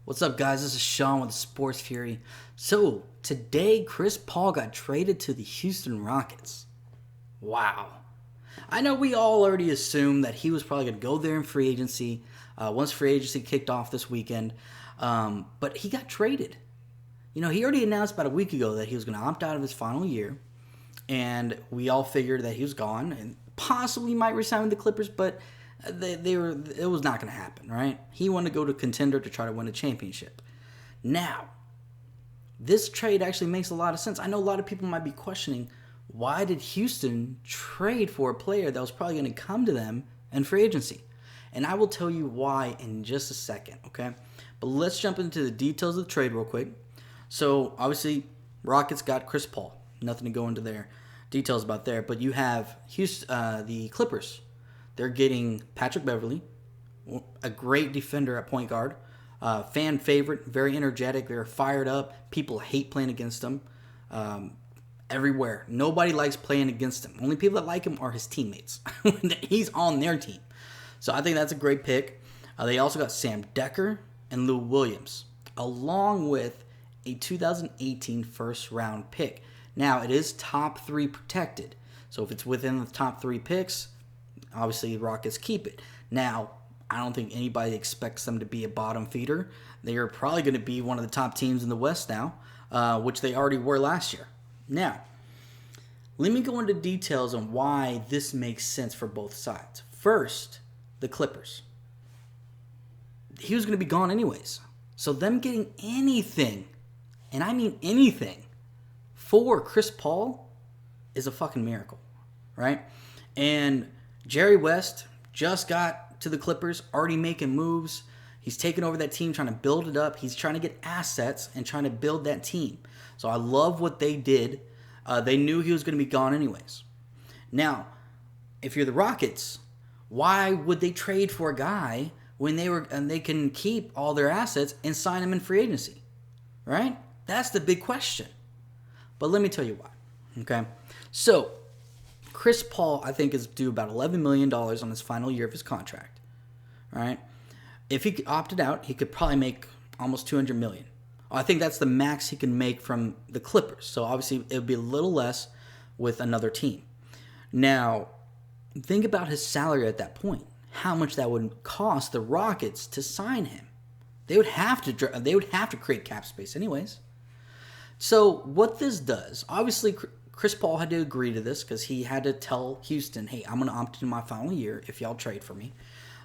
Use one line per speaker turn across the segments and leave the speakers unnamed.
What's up, guys? This is Sean with the Sports Fury. So, today, Chris Paul got traded to the Houston Rockets. Wow. I know we all already assumed that he was probably going to go there in free agency once free agency kicked off this weekend, but he got traded. You know, he already announced about a week ago that he was going to opt out of his final year, and we all figured that he was gone and possibly might resign with the Clippers, but it was not going to happen, right? He wanted to go to contender to try to win a championship. Now, this trade actually makes a lot of sense. I know a lot of people might be questioning, why did Houston trade for a player that was probably going to come to them in free agency? And I will tell you why in just a second, okay? But let's jump into the details of the trade real quick. So, obviously, Rockets got Chris Paul. Nothing to go into their details about there. But you have the Clippers. They're getting Patrick Beverley, a great defender at point guard, fan favorite, very energetic, they're fired up. People hate playing against him everywhere. Nobody likes playing against him. Only people that like him are his teammates. He's on their team. So I think that's a great pick. They also got Sam Decker and Lou Williams, along with a 2018 first-round pick. Now, it is top 3 protected. So if it's within the top 3 picks, obviously, the Rockets keep it. Now, I don't think anybody expects them to be a bottom feeder. They are probably going to be one of the top teams in the West now, which they already were last year. Now, let me go into details on why this makes sense for both sides. First, the Clippers. He was going to be gone anyways. So them getting anything, and I mean anything, for Chris Paul is a fucking miracle, right? And Jerry West just got to the Clippers, already making moves. He's taking over that team, trying to build it up. He's trying to get assets and trying to build that team. So I love what they did. They knew he was going to be gone anyways. Now, if you're the Rockets, why would they trade for a guy when they can keep all their assets and sign him in free agency? Right? That's the big question. But let me tell you why. Okay? So, Chris Paul, I think, is due about $11 million on his final year of his contract. All right? If he opted out, he could probably make almost $200 million. I think that's the max he can make from the Clippers. So obviously, it would be a little less with another team. Now, think about his salary at that point. How much that would cost the Rockets to sign him. They would have to create cap space anyways. So what this does, obviously, Chris Paul had to agree to this because he had to tell Houston, hey, I'm going to opt into my final year if y'all trade for me.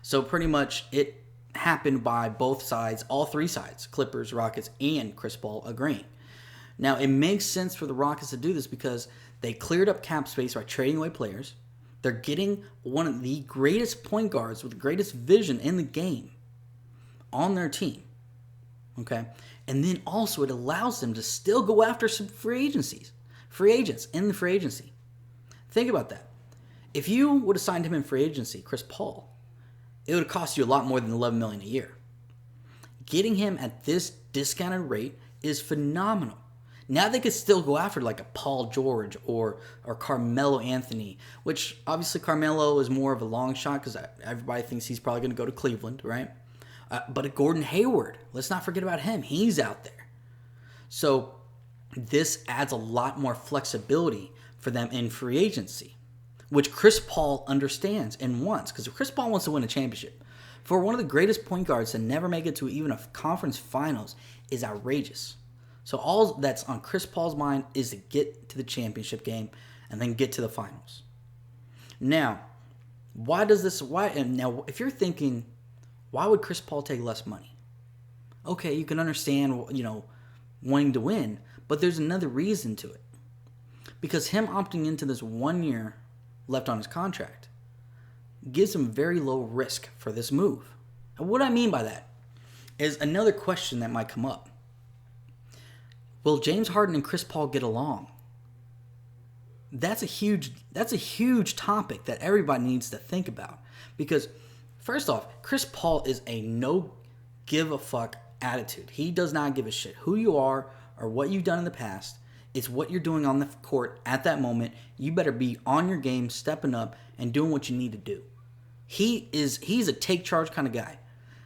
So pretty much it happened by both sides, all 3 sides, Clippers, Rockets, and Chris Paul agreeing. Now, it makes sense for the Rockets to do this because they cleared up cap space by trading away players. They're getting one of the greatest point guards with the greatest vision in the game on their team. Okay? And then also it allows them to still go after some free agents in the free agency. Think about that. If you would have signed him in free agency, Chris Paul, it would have cost you a lot more than $11 million a year. Getting him at this discounted rate is phenomenal. Now they could still go after like a Paul George or Carmelo Anthony, which obviously Carmelo is more of a long shot because everybody thinks he's probably going to go to Cleveland, right? But a Gordon Hayward, let's not forget about him. He's out there. So this adds a lot more flexibility for them in free agency, which Chris Paul understands and wants, because Chris Paul wants to win a championship. For one of the greatest point guards to never make it to even a conference finals is outrageous. So all that's on Chris Paul's mind is to get to the championship game and then get to the finals. Now, now if you're thinking, why would Chris Paul take less money? Okay, you can understand, wanting to win, but there's another reason to it. Because him opting into this 1 year left on his contract gives him very low risk for this move. And what I mean by that is another question that might come up. Will James Harden and Chris Paul get along? That's a huge topic that everybody needs to think about. Because first off, Chris Paul is a no give a fuck attitude. He does not give a shit who you are or what you've done in the past. It's what you're doing on the court at that moment. You better be on your game, stepping up, and doing what you need to do. He's a take charge kind of guy.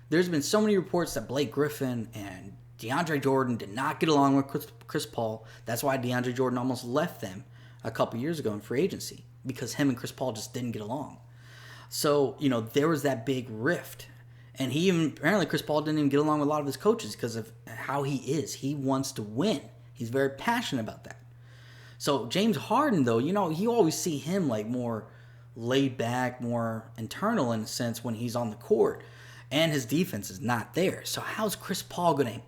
There's been so many reports that Blake Griffin and DeAndre Jordan did not get along with Chris Paul. That's why DeAndre Jordan almost left them a couple years ago in free agency, because him and Chris Paul just didn't get along. So, there was that big rift. And apparently Chris Paul didn't even get along with a lot of his coaches because of how he is. He wants to win. He's very passionate about that. So James Harden, though, you always see him like more laid back, more internal in a sense when he's on the court. And his defense is not there. So how's Chris Paul going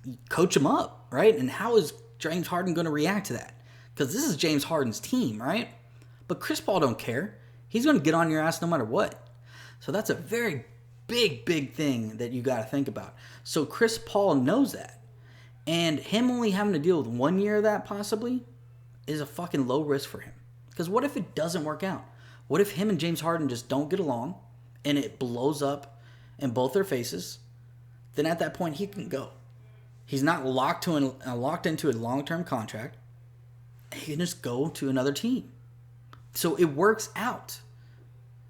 to coach him up, right? And how is James Harden going to react to that? Because this is James Harden's team, right? But Chris Paul don't care. He's going to get on your ass no matter what. So that's a very big thing that you got to think about. So Chris Paul knows that. And him only having to deal with 1 year of that possibly is a fucking low risk for him. Because what if it doesn't work out? What if him and James Harden just don't get along and it blows up in both their faces? Then at that point he can go. He's not locked into a long-term contract. He can just go to another team. So it works out.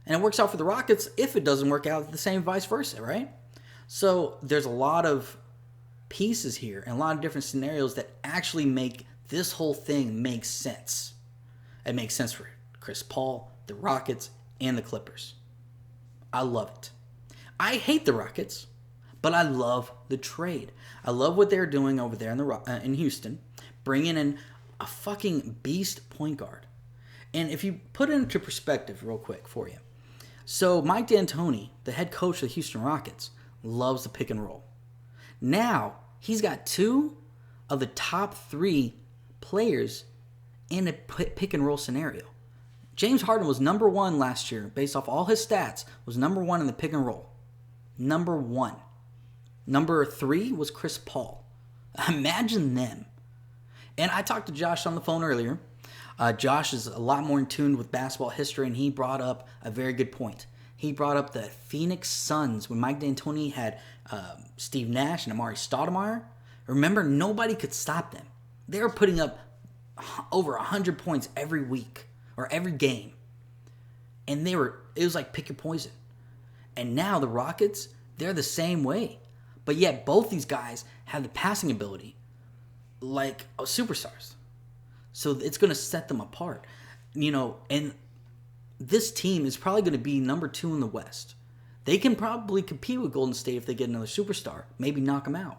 And it works out for the Rockets if it doesn't work out, the same vice versa, right? So there's a lot of pieces here and a lot of different scenarios that actually make this whole thing make sense. It makes sense for Chris Paul, the Rockets, and the Clippers. I love it. I hate the Rockets, but I love the trade. I love what they're doing over there in Houston, bringing in a fucking beast point guard. And if you put it into perspective real quick for you. So Mike D'Antoni, the head coach of the Houston Rockets, loves the pick and roll. Now, he's got 2 of the top 3 players in a pick and roll scenario. James Harden was number 1 last year, based off all his stats, was number 1 in the pick and roll. Number 1. Number 3 was Chris Paul. Imagine them. And I talked to Josh on the phone earlier. Josh is a lot more in tune with basketball history, and he brought up a very good point. He brought up the Phoenix Suns when Mike D'Antoni had Steve Nash and Amari Stoudemire. Remember, nobody could stop them. They were putting up over 100 points every week or every game. And it was like pick your poison. And now the Rockets, they're the same way. But yet both these guys have the passing ability like superstars. So it's going to set them apart. And this team is probably going to be number 2 in the West. They can probably compete with Golden State if they get another superstar. Maybe knock them out.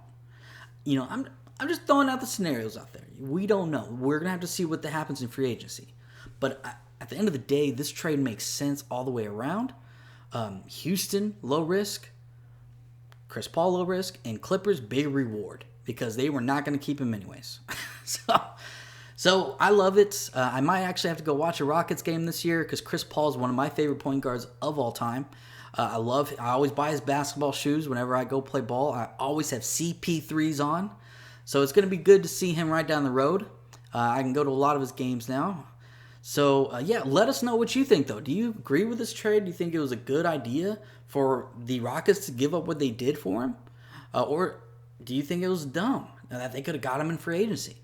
I'm just throwing out the scenarios out there. We don't know. We're going to have to see what happens in free agency. But at the end of the day, this trade makes sense all the way around. Houston, low risk. Chris Paul, low risk. And Clippers, big reward. Because they were not going to keep him anyways. So I love it. I might actually have to go watch a Rockets game this year because Chris Paul is one of my favorite point guards of all time. I always buy his basketball shoes whenever I go play ball. I always have CP3s on. So it's going to be good to see him right down the road. I can go to a lot of his games now. So, let us know what you think, though. Do you agree with this trade? Do you think it was a good idea for the Rockets to give up what they did for him? Or do you think it was dumb that they could have got him in free agency?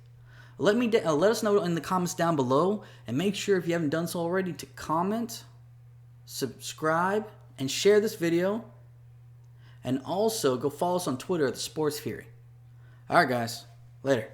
Let us know in the comments down below, and make sure if you haven't done so already to comment, subscribe, and share this video. And also go follow us on Twitter at The Sports Fury. All right, guys. Later.